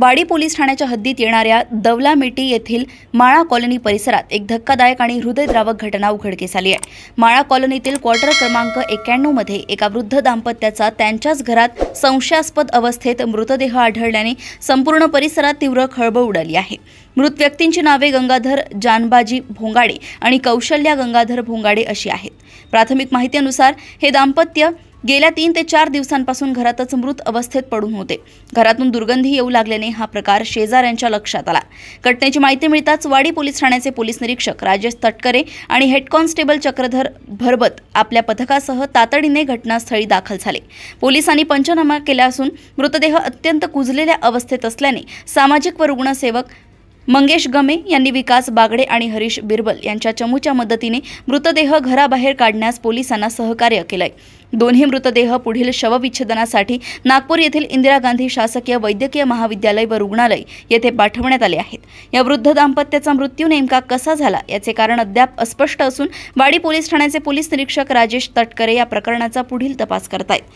वाडी पोलीस ठाण्याच्या हद्दीत येणाऱ्या दवलामेटी येथील माळा कॉलनी परिसरात एक धक्कादायक आणि हृदयद्रावक घटना उघडकीस आली आहे। माळा कॉलनीतील क्वार्टर क्रमांक 91 मध्ये एका वृद्ध दाम्पत्याचा त्यांच्याच घरात संशयास्पद अवस्थेत मृतदेह आढळल्याने संपूर्ण परिसरात तीव्र खळबळ उडाली आहे। मृत व्यक्तींची नावे गंगाधर जानबाजी भोंगाडे आणि कौशल्या गंगाधर भोंगाडे अशी आहेत। प्राथमिक माहितीनुसार हे दाम्पत्य गेल्या 3 ते 4 दिवसांपासून घरातच मृत अवस्थेत पडून होते। घरातून दुर्गंधी येऊ लागल्याने हा प्रकार शेजाऱ्यांच्या लक्षात आला। घटनेची माहिती मिळताच वाडी पोलीस ठाण्याचे पोलीस निरीक्षक राजेश तटकरे आणि हेड कॉन्स्टेबल चक्रधर भरबत आपल्या पथकासह तातडीने घटनास्थळी दाखल झाले। पोलिसांनी पंचनामा केला असून मृतदेह अत्यंत कुजलेल्या अवस्थेत असल्याने सामाजिक व रुग्णसेवक मंगेश गमे यांनी विकास बागडे आणि हरीश बिरबल यांच्या चमूच्या मदतीने मृतदेह घराबाहेर काढण्यास पोलिसांना सहकार्य केलंय। दोन्ही मृतदेह पुढील शवविच्छेदनासाठी नागपूर येथील इंदिरा गांधी शासकीय वैद्यकीय महाविद्यालय व रुग्णालय येथे पाठवण्यात आले आहेत। या वृद्ध दाम्पत्याचा मृत्यू नेमका कसा झाला याचे कारण अद्याप अस्पष्ट असून वाडी पोलीस ठाण्याचे पोलीस निरीक्षक राजेश तटकरे या प्रकरणाचा पुढील तपास करतायत।